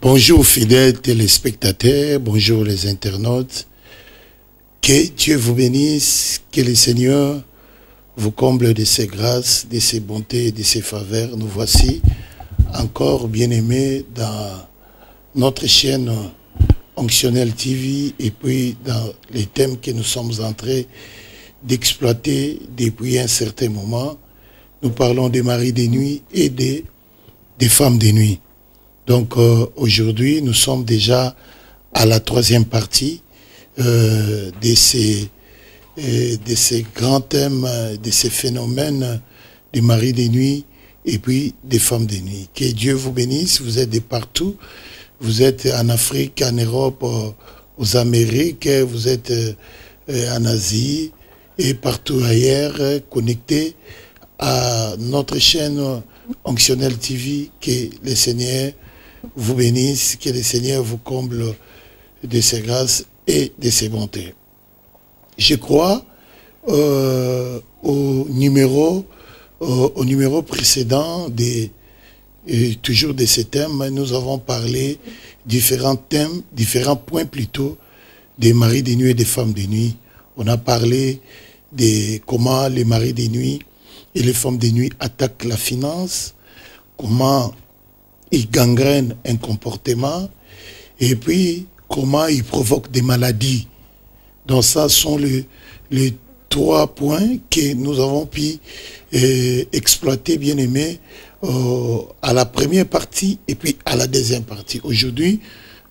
Bonjour fidèles téléspectateurs, bonjour les internautes. Que Dieu vous bénisse, que le Seigneur vous comble de ses grâces, de ses bontés, de ses faveurs. Nous voici encore bien-aimés dans notre chaîne Onctionnel TV et puis dans les thèmes que nous sommes en train d'exploiter depuis un certain moment. Nous parlons des maris des nuits et des femmes des nuits. Donc aujourd'hui, nous sommes déjà à la troisième partie de ces grands thèmes, de ces phénomènes des maris des nuits et puis des femmes des nuits. Que Dieu vous bénisse, vous êtes de partout. Vous êtes en Afrique, en Europe, aux Amériques, vous êtes en Asie et partout ailleurs, connectés à notre chaîne Onctionnel TV. Que le Seigneur vous bénisse, que le Seigneur vous comble de ses grâces et de ses bontés. Je crois au numéro précédent toujours de ces thèmes, nous avons parlé différents thèmes, différents points plutôt, des maris des nuits et des femmes des nuits. On a parlé de comment les maris des nuits et les femmes des nuits attaquent la finance, comment ils gangrènent un comportement, et puis comment ils provoquent des maladies. Donc ça sont les trois points que nous avons pu exploiter, bien aimé, à la première partie et puis à la deuxième partie. Aujourd'hui,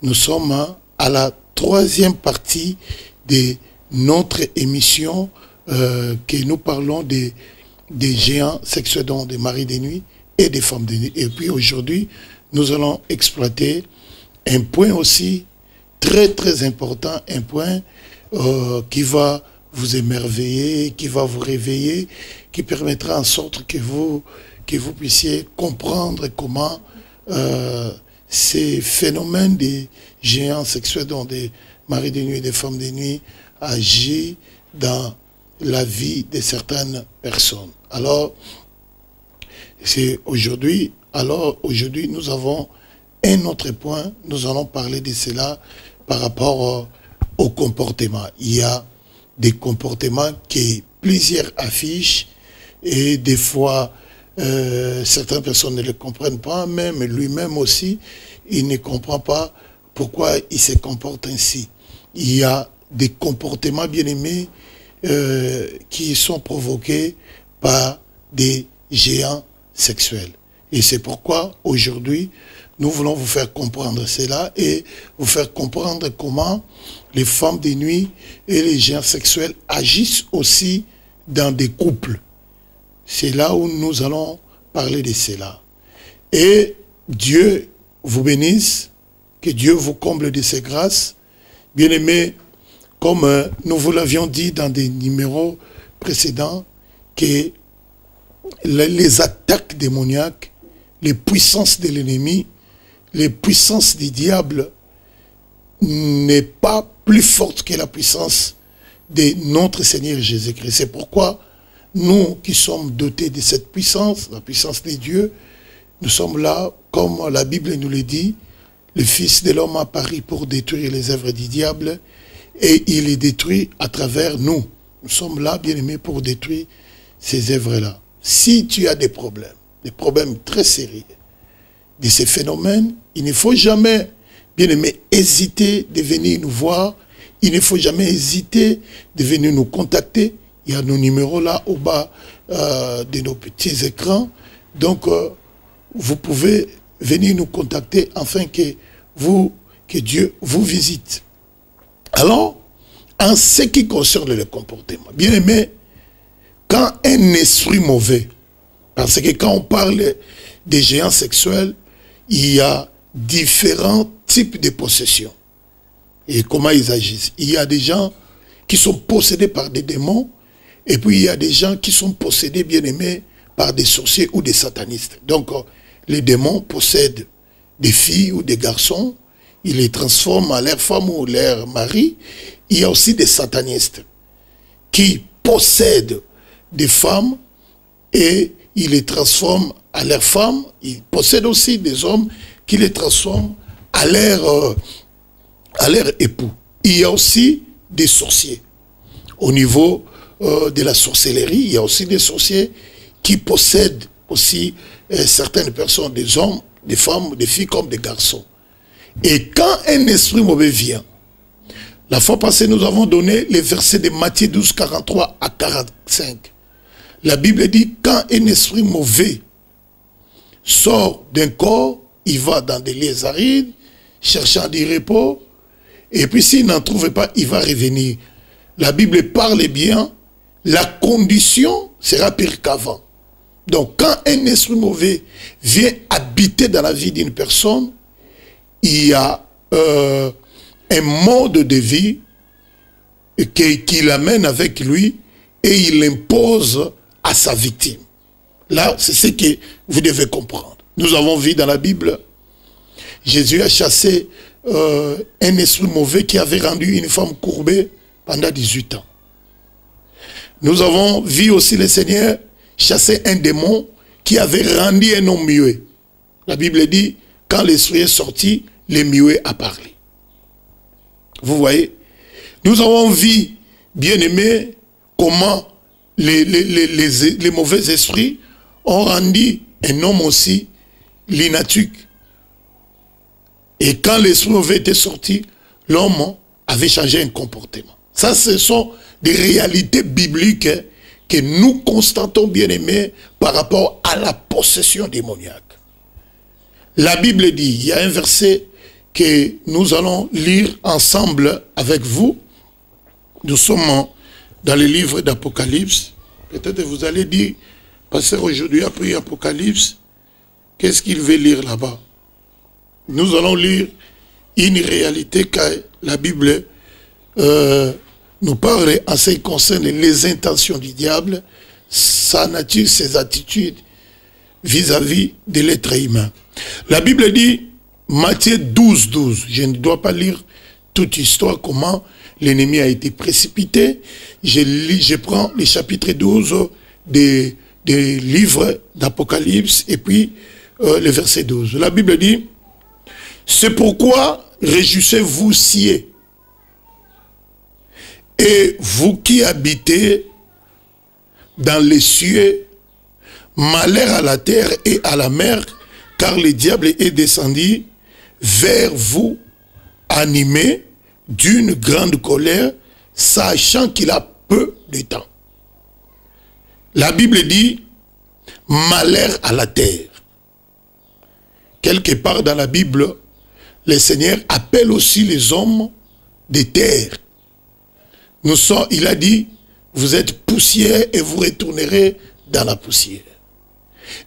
nous sommes à la troisième partie de notre émission que nous parlons des géants sexuels, donc des maris des nuits et des femmes des nuits. Et puis aujourd'hui, nous allons exploiter un point aussi très très important, un point qui va vous émerveiller, qui va vous réveiller, qui permettra en sorte que vous puissiez comprendre comment ces phénomènes des géants sexuels, dont des maris des nuits et des femmes des nuits, agissent dans la vie de certaines personnes. Alors, aujourd'hui, nous avons un autre point, nous allons parler de cela par rapport au comportement. Il y a des comportements que plusieurs affichent et des fois, certaines personnes ne le comprennent pas, même lui-même aussi, il ne comprend pas pourquoi il se comporte ainsi. Il y a des comportements bien-aimés qui sont provoqués par des géants sexuels. Et c'est pourquoi aujourd'hui, nous voulons vous faire comprendre cela et vous faire comprendre comment les femmes des nuits et les géants sexuels agissent aussi dans des couples. C'est là où nous allons parler de cela. Et Dieu vous bénisse, que Dieu vous comble de ses grâces. Bien-aimés, comme nous vous l'avions dit dans des numéros précédents, que les attaques démoniaques, les puissances de l'ennemi, les puissances du diable n'est pas plus forte que la puissance de notre Seigneur Jésus-Christ. C'est pourquoi nous qui sommes dotés de cette puissance, la puissance de Dieu, nous sommes là, comme la Bible nous le dit, le Fils de l'homme apparu pour détruire les œuvres du diable et il est détruit à travers nous. Nous sommes là, bien-aimés, pour détruire ces œuvres-là. Si tu as des problèmes très sérieux de ces phénomènes, il ne faut jamais, bien-aimés, hésiter de venir nous voir. Il ne faut jamais hésiter de venir nous contacter. Il y a nos numéros là au bas de nos petits écrans. Donc, vous pouvez venir nous contacter afin que Dieu vous visite. Alors, en ce qui concerne le comportement, bien aimé, quand un esprit mauvais, parce que quand on parle des géants sexuels, il y a différents types de possessions. Et comment ils agissent. Il y a des gens qui sont possédés par des démons, et puis il y a des gens qui sont possédés, bien aimés, par des sorciers ou des satanistes. Donc, les démons possèdent des filles ou des garçons, ils les transforment en leur femme ou leur mari. Il y a aussi des satanistes qui possèdent des femmes et ils les transforment à leurs femmes. Ils possèdent aussi des hommes qui les transforment à leur époux. Il y a aussi des sorciers. Au niveau de la sorcellerie, il y a aussi des sorciers qui possèdent aussi certaines personnes, des hommes, des femmes, des filles comme des garçons. Et quand un esprit mauvais vient, la fois passée, nous avons donné les versets de Matthieu 12, 43 à 45. La Bible dit, quand un esprit mauvais sort d'un corps, il va dans des lieux arides, cherchant du repos, et puis s'il n'en trouve pas, il va revenir. La Bible parle bien, la condition sera pire qu'avant. Donc quand un esprit mauvais vient habiter dans la vie d'une personne, il y a un mode de vie qui l'amène avec lui et il l'impose à sa victime. Là, c'est ce que vous devez comprendre. Nous avons vu dans la Bible, Jésus a chassé un esprit mauvais qui avait rendu une femme courbée pendant 18 ans. Nous avons vu aussi le Seigneur chasser un démon qui avait rendu un homme muet. La Bible dit, quand l'esprit est sorti, le muet a parlé. Vous voyez? Nous avons vu, bien aimé, comment les mauvais esprits ont rendu un homme aussi lunatique. Et quand l'esprit mauvais était sorti, l'homme avait changé un comportement. Ça, ce sont des réalités bibliques que nous constatons, bien aimés, par rapport à la possession démoniaque. La Bible dit, il y a un verset que nous allons lire ensemble avec vous. Nous sommes dans le livre d'Apocalypse. Peut-être vous allez dire, pasteur aujourd'hui a pris Apocalypse, qu'est-ce qu'il veut lire là-bas? Nous allons lire une réalité que la Bible nous parle en ce qui concerne les intentions du diable, sa nature, ses attitudes vis-à-vis de l'être humain. La Bible dit, Matthieu 12, 12, je ne dois pas lire toute histoire, comment l'ennemi a été précipité. Je prends les chapitres 12 des livres d'Apocalypse et puis le verset 12. La Bible dit, c'est pourquoi réjouissez-vous cieux, et vous qui habitez dans les cieux, malheur à la terre et à la mer, car le diable est descendu vers vous, animé d'une grande colère, sachant qu'il a peu de temps. La Bible dit, malheur à la terre. Quelque part dans la Bible, le Seigneur appelle aussi les hommes des terres. Il a dit, vous êtes poussière et vous retournerez dans la poussière.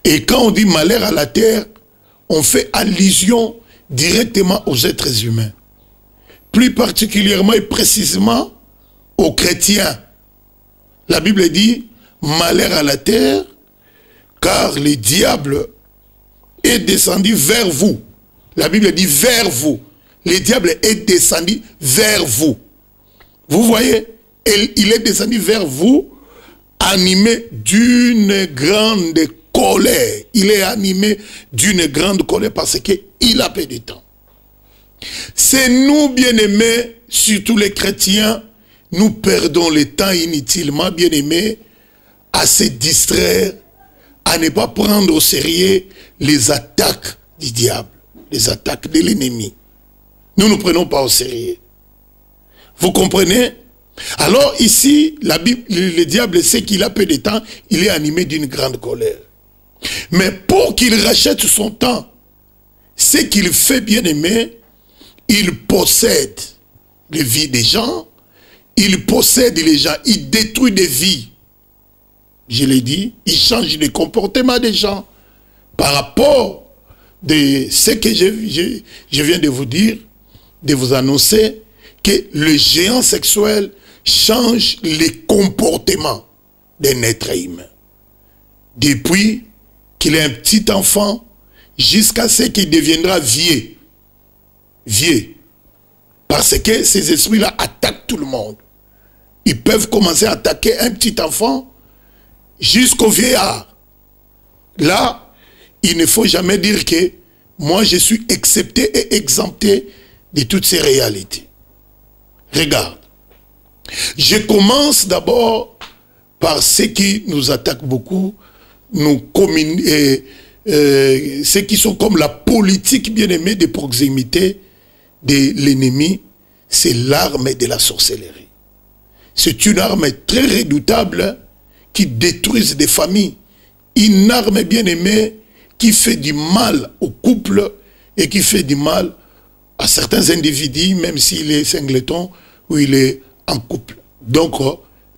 Et quand on dit malheur à la terre, on fait allusion directement aux êtres humains. Plus particulièrement et précisément aux chrétiens. La Bible dit, malheur à la terre, car le diable est descendu vers vous. La Bible dit vers vous. Le diable est descendu vers vous. Vous voyez, il est descendu vers vous, animé d'une grande colère. Il est animé d'une grande colère parce qu'il a peu de temps. C'est nous, bien-aimés, surtout les chrétiens, nous perdons le temps inutilement, bien-aimés, à se distraire, à ne pas prendre au sérieux les attaques du diable, les attaques de l'ennemi. Nous ne prenons pas au sérieux. Vous comprenez? Alors ici, la Bible, le diable sait qu'il a peu de temps, il est animé d'une grande colère. Mais pour qu'il rachète son temps, ce qu'il fait, bien aimé, il possède les vies des gens, il possède les gens, il détruit des vies. Je l'ai dit, il change le comportement des gens par rapport de ce que je viens de vous dire, de vous annoncer que le géant sexuel change les comportements d'un être humain. Depuis qu'il est un petit enfant jusqu'à ce qu'il deviendra vieux. Vieux. Parce que ces esprits-là attaquent tout le monde. Ils peuvent commencer à attaquer un petit enfant jusqu'au vieillard. Là, il ne faut jamais dire que moi je suis excepté et exempté de toutes ces réalités. Regarde, je commence d'abord par ce qui nous attaque beaucoup, ceux qui sont comme la politique bien-aimée de proximité de l'ennemi, c'est l'arme de la sorcellerie. C'est une arme très redoutable qui détruit des familles. Une arme bien-aimée qui fait du mal au couple et qui fait du mal à certains individus, même s'il est singleton ou il est en couple. Donc,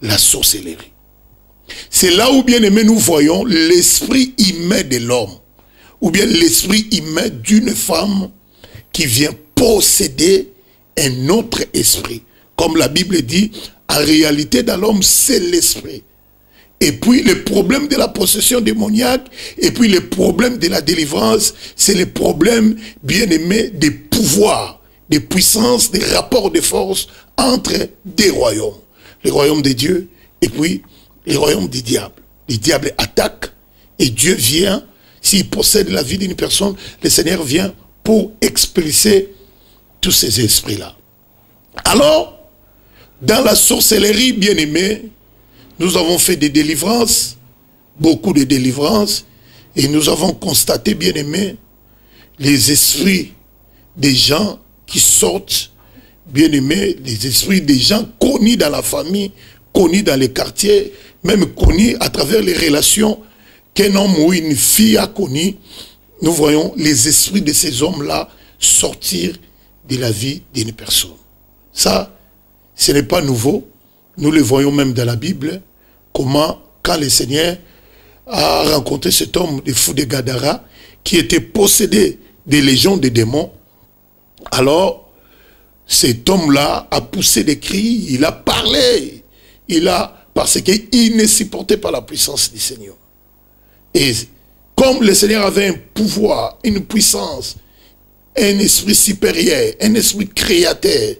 la sorcellerie. C'est là où, bien aimé, nous voyons l'esprit humain de l'homme, ou bien l'esprit humain d'une femme qui vient posséder un autre esprit. Comme la Bible dit, en réalité, dans l'homme, c'est l'esprit. Et puis, le problème de la possession démoniaque, et puis le problème de la délivrance, c'est le problème, bien aimé, des pouvoirs, des puissances, des rapports de force entre des royaumes. Le royaume de Dieu, et puis le royaume du diable. Le diable attaque, et Dieu vient, s'il possède la vie d'une personne, le Seigneur vient pour expulser tous ces esprits-là. Alors, dans la sorcellerie, bien aimé, nous avons fait des délivrances, beaucoup de délivrances, et nous avons constaté, bien aimé, les esprits des gens qui sortent, bien aimé, les esprits des gens connus dans la famille, connus dans les quartiers, même connus à travers les relations qu'un homme ou une fille a connues. Nous voyons les esprits de ces hommes-là sortir de la vie d'une personne. Ça, ce n'est pas nouveau. Nous le voyons même dans la Bible, comment, quand le Seigneur a rencontré cet homme de fou de Gadara, qui était possédé des légions de démons, alors cet homme-là a poussé des cris, il a parlé, parce qu'il ne supportait pas la puissance du Seigneur. Et comme le Seigneur avait un pouvoir, une puissance, un esprit supérieur, un esprit créateur,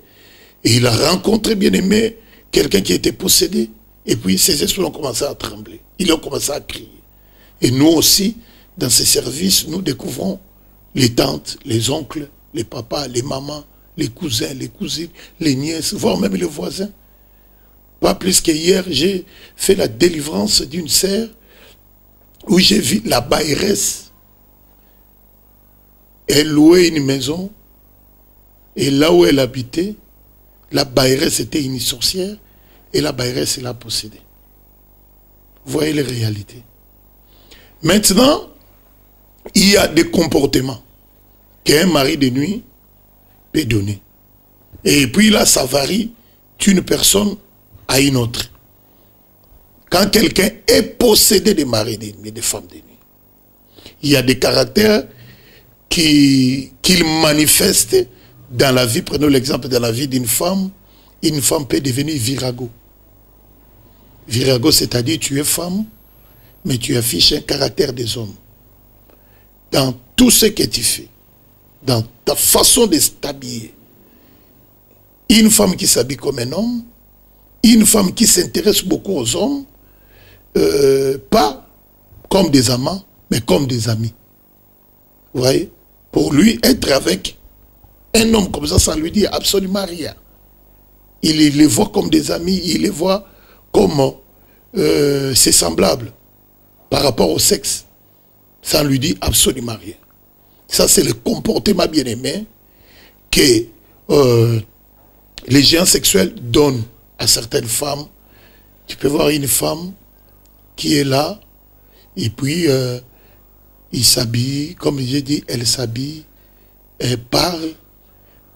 et il a rencontré, bien aimé, quelqu'un qui était possédé, et puis ces esprits ont commencé à trembler, ils ont commencé à crier. Et nous aussi, dans ces services, nous découvrons les tantes, les oncles, les papas, les mamans, les cousins, les cousines, les nièces, voire même les voisins. Pas plus que hier, j'ai fait la délivrance d'une sœur où j'ai vu la bailleresse. Elle louait une maison et là où elle habitait, la bailleresse était une sorcière et la bailleresse l'a possédée. Vous voyez les réalités. Maintenant, il y a des comportements qu'un mari de nuit peut donner. Et puis là, ça varie d'une personne à une autre. Quand quelqu'un est possédé de maris de nuit, de femmes de nuit, il y a des caractères qu'il manifeste dans la vie. Prenons l'exemple de la vie d'une femme. Une femme peut devenir virago. Virago, c'est-à-dire tu es femme, mais tu affiches un caractère des hommes. Dans tout ce que tu fais, dans ta façon de s'habiller. Une femme qui s'habille comme un homme, une femme qui s'intéresse beaucoup aux hommes, pas comme des amants, mais comme des amis. Vous voyez? Pour lui, être avec un homme comme ça lui dit absolument rien. Il les voit comme des amis, il les voit comme ses semblables par rapport au sexe. Ça lui dit absolument rien. Ça, c'est le comportement bien-aimé que les géants sexuels donnent à certaines femmes. Tu peux voir une femme qui est là, et puis il s'habille, comme j'ai dit, elle s'habille, elle parle,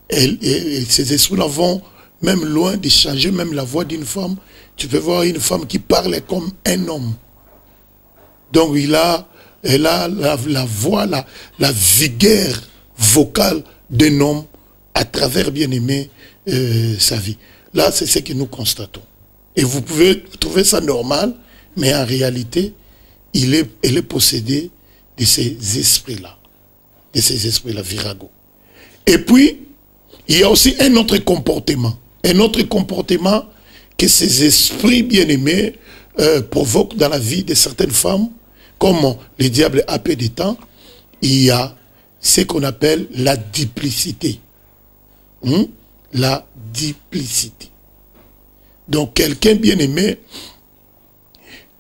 et ces esprits-là vont même loin de changer même la voix d'une femme. Tu peux voir une femme qui parle comme un homme. Donc elle a la voix, la vigueur vocale d'un homme à travers, bien aimé, sa vie. Là, c'est ce que nous constatons. Et vous pouvez trouver ça normal, mais en réalité, elle est possédée de ces esprits-là. De ces esprits-là, virago. Et puis, il y a aussi un autre comportement. Un autre comportement que ces esprits bien-aimés provoquent dans la vie de certaines femmes, comme le diable a peu de temps, il y a ce qu'on appelle la duplicité. La duplicité. Donc quelqu'un bien aimé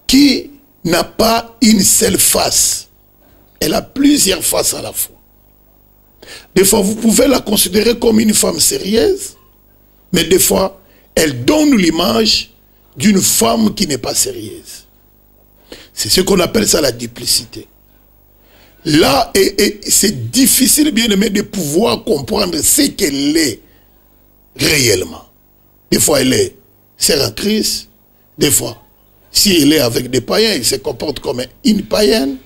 qui n'a pas une seule face. Elle a plusieurs faces à la fois. Des fois, vous pouvez la considérer comme une femme sérieuse, mais des fois, elle donne l'image d'une femme qui n'est pas sérieuse. C'est ce qu'on appelle ça la duplicité. Là, c'est difficile, bien aimé, de pouvoir comprendre ce qu'elle est réellement. Des fois, elle est sœur en Christ. Des fois, si elle est avec des païens, elle se comporte comme une païenne.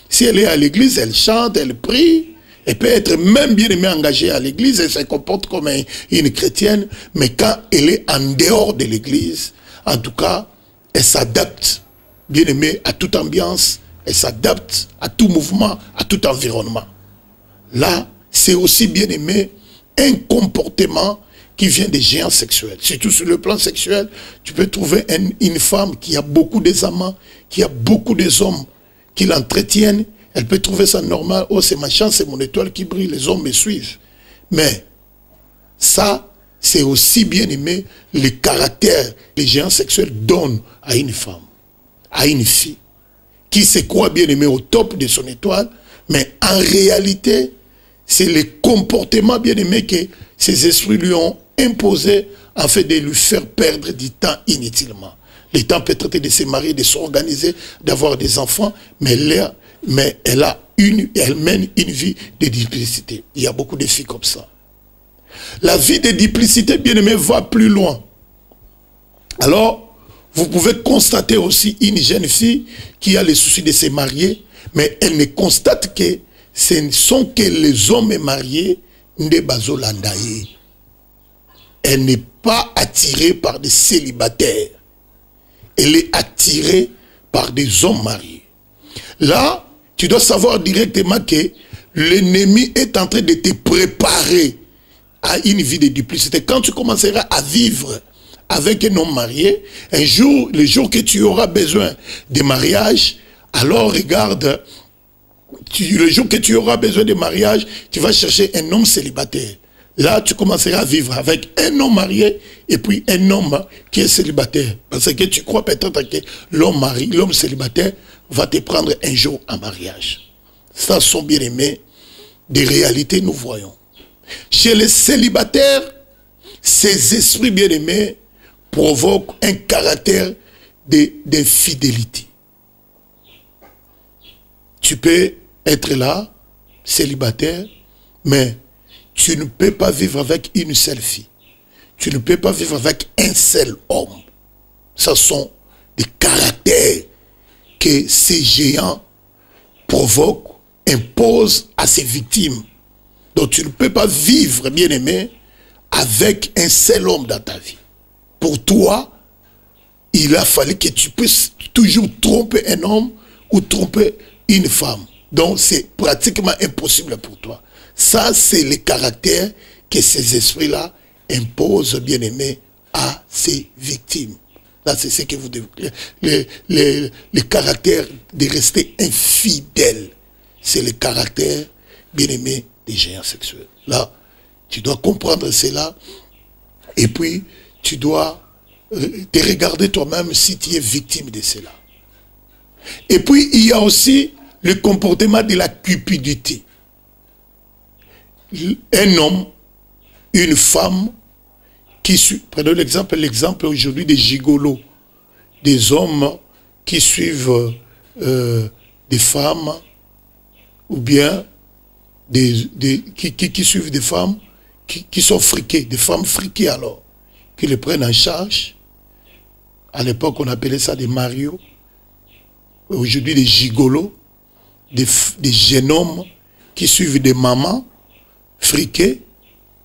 Si elle est à l'église, elle chante, elle prie. Elle peut être même bien aimée engagée à l'église, elle se comporte comme une chrétienne. Mais quand elle est en dehors de l'église, en tout cas, elle s'adapte, bien aimée, à toute ambiance. Elle s'adapte à tout mouvement, à tout environnement. Là, c'est aussi bien aimé un comportement qui vient des géants sexuels. Surtout sur le plan sexuel, tu peux trouver une femme qui a beaucoup d'amants, qui a beaucoup d'hommes qui l'entretiennent. Elle peut trouver ça normal. Oh, c'est ma chance, c'est mon étoile qui brille, les hommes me suivent. Mais ça, c'est aussi bien aimé le caractère que les géants sexuels donnent à une femme, à une fille, qui se croit bien aimé au top de son étoile, mais en réalité, c'est le comportement bien aimé que ces esprits lui ont imposé en fait de lui faire perdre du temps inutilement. Le temps peut-être de se marier, de s'organiser, d'avoir des enfants, mais elle mène une vie de duplicité. Il y a beaucoup de filles comme ça. La vie de duplicité, bien aimé, va plus loin. Alors, vous pouvez constater aussi une jeune fille qui a le souci de se marier, mais elle ne constate que ce ne sont que les hommes mariés de Bazolandaye. Elle n'est pas attirée par des célibataires. Elle est attirée par des hommes mariés. Là, tu dois savoir directement que l'ennemi est en train de te préparer à une vie de duplicité. Quand tu commenceras à vivre avec un homme marié, un jour, le jour que tu auras besoin de mariage, alors regarde, le jour que tu auras besoin de mariage, tu vas chercher un homme célibataire. Là, tu commenceras à vivre avec un homme marié et puis un homme qui est célibataire. Parce que tu crois peut-être que l'homme célibataire va te prendre un jour en mariage. Ça sont bien aimés des réalités nous voyons. Chez les célibataires, ces esprits bien aimés provoquent un caractère d'infidélité. Tu peux être là, célibataire, mais tu ne peux pas vivre avec une seule fille. Tu ne peux pas vivre avec un seul homme. Ce sont des caractères que ces géants provoquent, imposent à ses victimes. Donc tu ne peux pas vivre, bien aimé, avec un seul homme dans ta vie. Pour toi, il a fallu que tu puisses toujours tromper un homme ou tromper une femme. Donc c'est pratiquement impossible pour toi. Ça, c'est le caractère que ces esprits-là imposent, bien aimé, à ses victimes. Là, c'est ce que vous devez... Le caractère de rester infidèle, c'est le caractère, bien aimé, des géants sexuels. Là, tu dois comprendre cela, et puis tu dois te regarder toi-même si tu es victime de cela. Et puis, il y a aussi le comportement de la cupidité. Un homme, une femme, qui suit, prenons l'exemple aujourd'hui des gigolos, des hommes qui suivent des femmes, ou bien qui suivent des femmes qui sont friquées, des femmes friquées alors, qui les prennent en charge. À l'époque, on appelait ça des marios. Aujourd'hui, des gigolos, des jeunes hommes qui suivent des mamans friquées,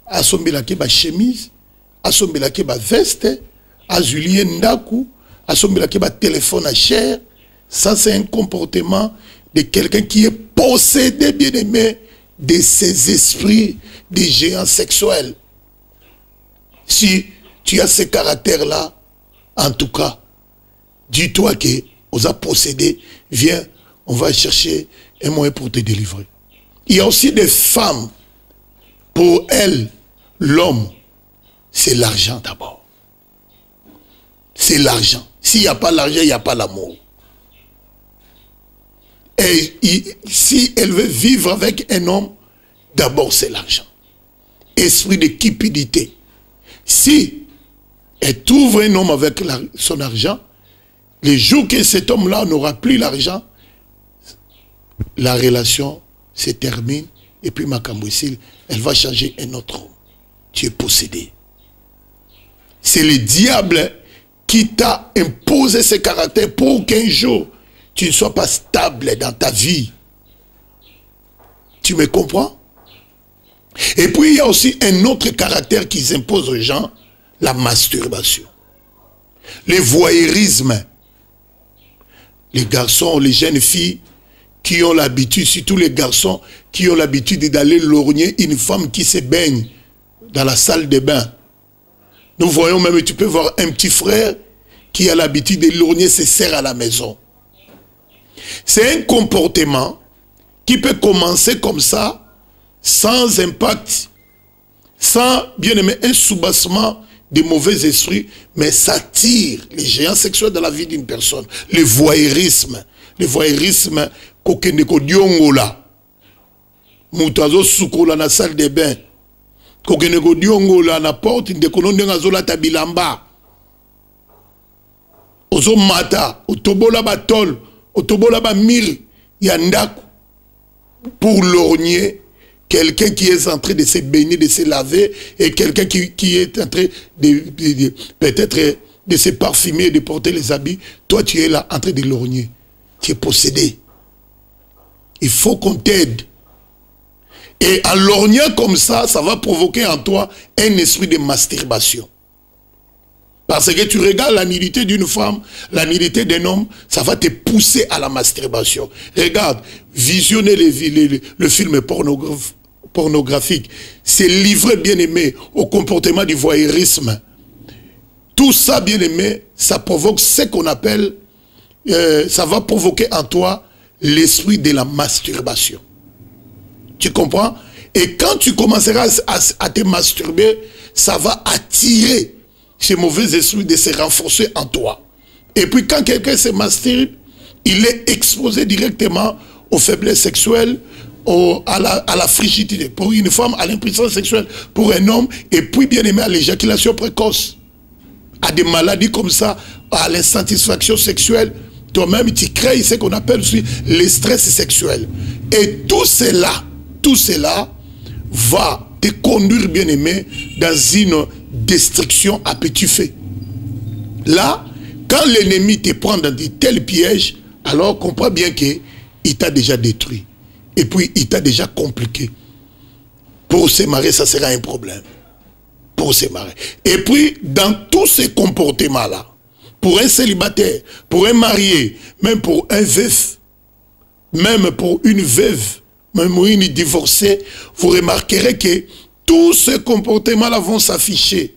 asombelaki ba chemise, asombelaki ba veste, azulier ndaku, asombelaki ba téléphone à cher. Ça, c'est un comportement de quelqu'un qui est possédé, bien aimé, de ces esprits des géants sexuels. Si tu as ce caractère-là, en tout cas, dis-toi que on a possédé, viens, on va chercher un moyen pour te délivrer. Il y a aussi des femmes, pour elles, l'homme, c'est l'argent d'abord. C'est l'argent. S'il n'y a pas l'argent, il n'y a pas l'amour. Et si elle veut vivre avec un homme, d'abord c'est l'argent. Esprit de cupidité. Si elle trouve un homme avec son argent, le jour que cet homme-là n'aura plus l'argent, la relation se termine et puis Makambouissil, elle va changer un autre homme. Tu es possédé. C'est le diable qui t'a imposé ce caractère pour qu'un jour tu ne sois pas stable dans ta vie. Tu me comprends? Et puis il y a aussi un autre caractère qu'ils imposent aux gens, la masturbation. Le voyeurisme. Les garçons, les jeunes filles qui ont l'habitude, surtout les garçons qui ont l'habitude d'aller lorgner une femme qui se baigne dans la salle de bain. Nous voyons même, tu peux voir un petit frère qui a l'habitude de lorgner ses sœurs à la maison. C'est un comportement qui peut commencer comme ça, sans impact, sans, bien aimé, un soubassement de mauvais esprits, mais ça tire les géants sexuels de la vie d'une personne. Le voyeurisme, kokeneko diongola, mutazo sukola na salle de bain, kokeneko diongola na porte de konondenga zola tabilamba, ozo mata, otobola batol, otobola ba mir yandaku, pour lorgner quelqu'un qui est en train de se baigner, de se laver, et quelqu'un qui est en train de peut-être de se parfumer, de porter les habits. Toi, tu es là en train de lorgner. Tu es possédé. Il faut qu'on t'aide. Et en lorgnant comme ça va provoquer en toi un esprit de masturbation. Parce que tu regardes la nudité d'une femme, la nudité d'un homme, ça va te pousser à la masturbation. Regarde, visionner le film pornographique, c'est livrer, bien aimé, au comportement du voyeurisme. Tout ça, bien aimé, ça provoque ce qu'on appelle, ça va provoquer en toi l'esprit de la masturbation. Tu comprends? Et quand tu commenceras à te masturber, ça va attirer ces mauvais esprits de se renforcer en toi. Et puis quand quelqu'un se masturbe, il est exposé directement aux faiblesses sexuelles, à la frigidité. Pour une femme, à l'impuissance sexuelle. Pour un homme, et puis bien aimé, à l'éjaculation précoce. À des maladies comme ça, à l'insatisfaction sexuelle. Toi-même, tu crées ce qu'on appelle aussi le stress sexuel. Et tout cela va te conduire, bien aimé, dans une destruction à petit feu. Là, quand l'ennemi te prend dans de tels pièges, alors comprends bien qu'il t'a déjà détruit. Et puis, il t'a déjà compliqué. Pour se marier, ça sera un problème. Pour se marier. Et puis, dans tous ces comportements-là, pour un célibataire, pour un marié, même pour un veuf, même pour une veuve, même pour une divorcée, vous remarquerez que tous ces comportements-là vont s'afficher.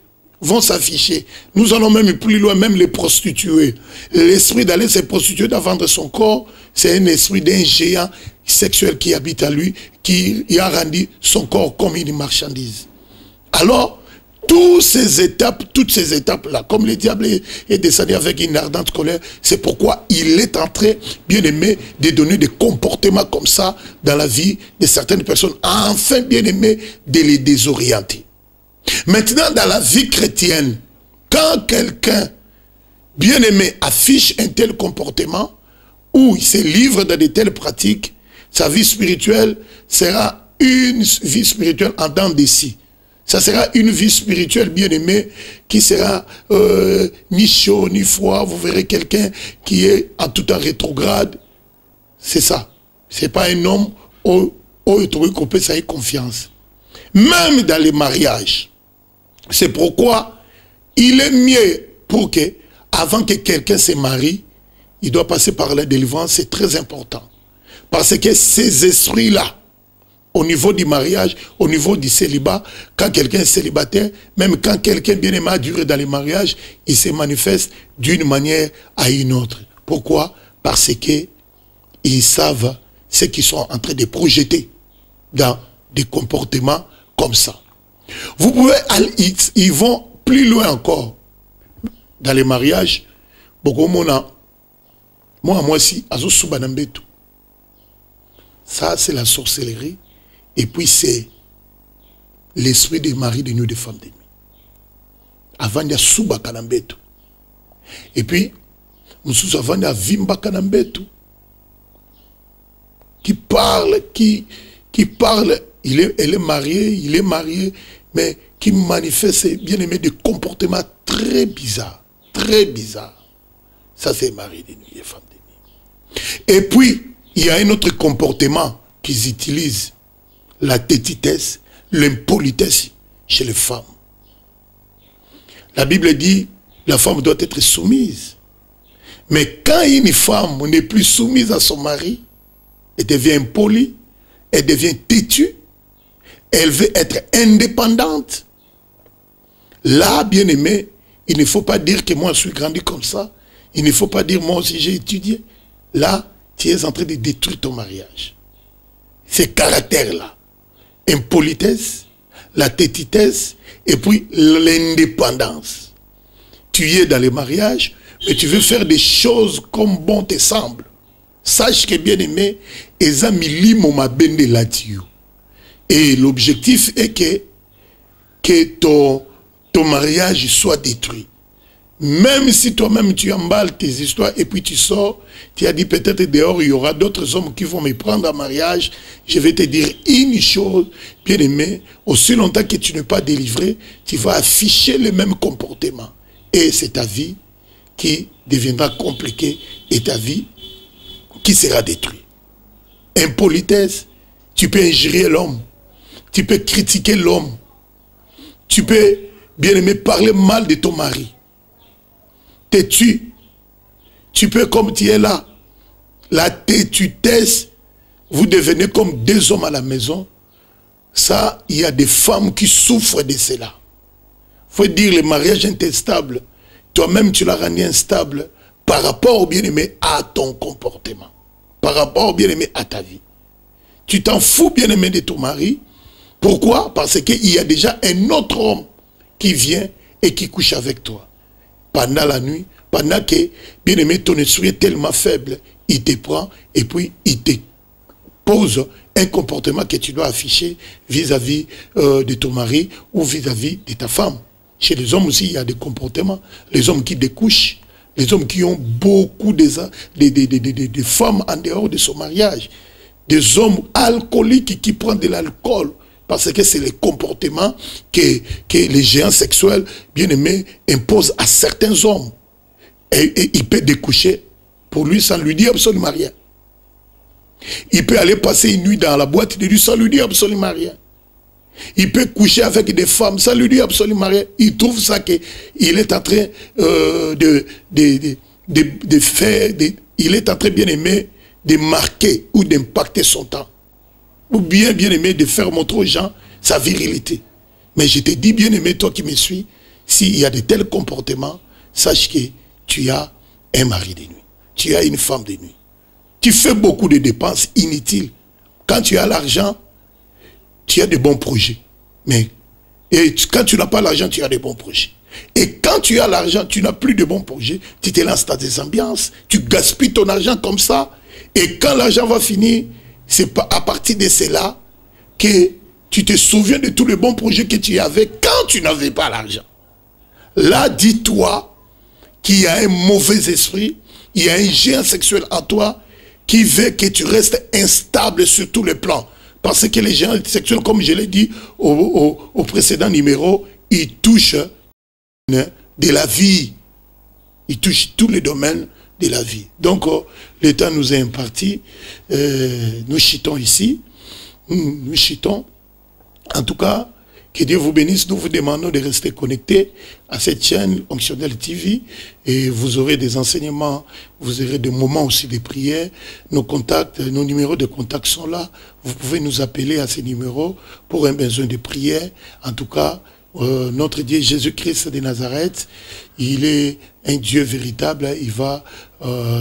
Nous allons même plus loin, même les prostituées. L'esprit d'aller se prostituer, de vendre son corps, c'est un esprit d'un géant sexuel qui habite à lui, qui a rendu son corps comme une marchandise. Alors, toutes ces étapes-là, comme le diable est descendu avec une ardente colère, c'est pourquoi il est en train, bien aimé, de donner des comportements comme ça dans la vie de certaines personnes, afin, bien aimé, de les désorienter. Maintenant, dans la vie chrétienne, quand quelqu'un, bien aimé, affiche un tel comportement, ou il se livre dans de telles pratiques, sa vie spirituelle sera une vie spirituelle en dents de scie. Ça sera une vie spirituelle, bien aimée, qui sera ni chaud ni froid. Vous verrez quelqu'un qui est en tout temps rétrograde. C'est ça. C'est pas un homme où il peut s'avoir confiance. Même dans les mariages. C'est pourquoi il est mieux pour que, avant que quelqu'un se marie, il doit passer par la délivrance. C'est très important. Parce que ces esprits-là, au niveau du mariage, au niveau du célibat, quand quelqu'un est célibataire, même quand quelqu'un bien aimé a duré dans les mariages, il se manifeste d'une manière à une autre. Pourquoi? Parce que ils savent ce qu'ils sont en train de projeter. dans des comportements comme ça. Vous pouvez aller, ils vont plus loin encore. Dans les mariages, beaucoup moi si, ça c'est la sorcellerie. Et puis c'est l'esprit des maris de nuit, des femmes de nuit. Avant de souba kanambeto. Et puis, nous sommes avant de vimba kanambeto. Qui parle, elle est mariée, mais qui manifeste, bien aimé, des comportements très bizarres. Très bizarres. Ça, c'est mari de nuit, les femmes de nuit. Et puis, il y a un autre comportement qu'ils utilisent. La tétitesse, l'impolitesse chez les femmes. La Bible dit, la femme doit être soumise. Mais quand une femme n'est plus soumise à son mari, elle devient impolie, elle devient têtue, elle veut être indépendante. Là, bien aimé, il ne faut pas dire que moi je suis grandi comme ça. Il ne faut pas dire moi aussi j'ai étudié. Là, tu es en train de détruire ton mariage. Ces caractères-là. Impolitesse, la tétitesse et puis l'indépendance. Tu es dans les mariages, mais tu veux faire des choses comme bon te semble. Sache que bien aimé, et l'objectif est que ton mariage soit détruit. Même si toi-même tu emballes tes histoires et puis tu sors, tu as dit peut-être dehors il y aura d'autres hommes qui vont me prendre en mariage. Je vais te dire une chose, bien aimé, aussi longtemps que tu n'es pas délivré, tu vas afficher le même comportement. Et c'est ta vie qui deviendra compliquée et ta vie qui sera détruite. Impolitesse, tu peux injurier l'homme, tu peux critiquer l'homme, tu peux, bien aimé, parler mal de ton mari. Têtu, tu peux comme tu es là, la têtutesse, vous devenez comme deux hommes à la maison. Ça, il y a des femmes qui souffrent de cela. Il faut dire le mariage est instable. Toi-même, tu l'as rendu instable par rapport, bien aimé, à ton comportement. Par rapport, bien aimé, à ta vie. Tu t'en fous, bien aimé, de ton mari. Pourquoi? Parce qu'il y a déjà un autre homme qui vient et qui couche avec toi. Pendant la nuit, pendant que, bien aimé, ton esprit est tellement faible, il te prend et puis il te pose un comportement que tu dois afficher vis-à-vis de ton mari ou vis-à-vis de ta femme. Chez les hommes aussi, il y a des comportements. Les hommes qui découchent, les hommes qui ont beaucoup de femmes en dehors de son mariage, des hommes alcooliques qui prennent de l'alcool, parce que c'est le comportement que les géants sexuels, bien aimés, imposent à certains hommes. Et il peut découcher pour lui sans lui dire absolument rien. Il peut aller passer une nuit dans la boîte de nuit sans lui dire absolument rien. Il peut coucher avec des femmes sans lui dire absolument rien. Il trouve ça qu'il est en train de faire, il est en train, bien aimé, de marquer ou d'impacter son temps. Ou bien aimé, de faire montrer aux gens sa virilité. Mais je te dis, bien aimé, toi qui me suis, s'il y a de tels comportements, sache que tu as un mari de nuit. Tu as une femme de nuit. Tu fais beaucoup de dépenses inutiles. Quand tu as l'argent, tu as de bons projets. Mais quand tu n'as pas l'argent, tu as de bons projets. Et quand tu as l'argent, tu n'as plus de bons projets. Tu te lances dans des ambiances. Tu gaspilles ton argent comme ça. Et quand l'argent va finir, c'est à partir de cela que tu te souviens de tous les bons projets que tu avais quand tu n'avais pas l'argent. Là, dis-toi qu'il y a un mauvais esprit, il y a un géant sexuel en toi qui veut que tu restes instable sur tous les plans. Parce que les géants sexuels, comme je l'ai dit au précédent numéro, ils touchent de la vie. Ils touchent tous les domaines de la vie. Donc, l'État nous a imparti, nous chitons ici, nous chitons. En tout cas, que Dieu vous bénisse. Nous vous demandons de rester connectés à cette chaîne Onctionnelle TV et vous aurez des enseignements, vous aurez des moments aussi de prière. Nos contacts, nos numéros de contact sont là. Vous pouvez nous appeler à ces numéros pour un besoin de prière. En tout cas, notre Dieu Jésus-Christ de Nazareth, il est un Dieu véritable. Il va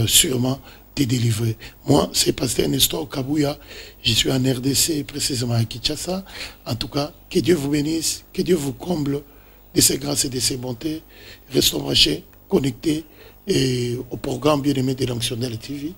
sûrement te délivrer. Moi, c'est Pasteur Nestor Kabouya. Je suis en RDC, précisément à Kinshasa. En tout cas, que Dieu vous bénisse, que Dieu vous comble de ses grâces et de ses bontés. Restons branchés, connectés et au programme bien-aimé de l'Onction de la TV.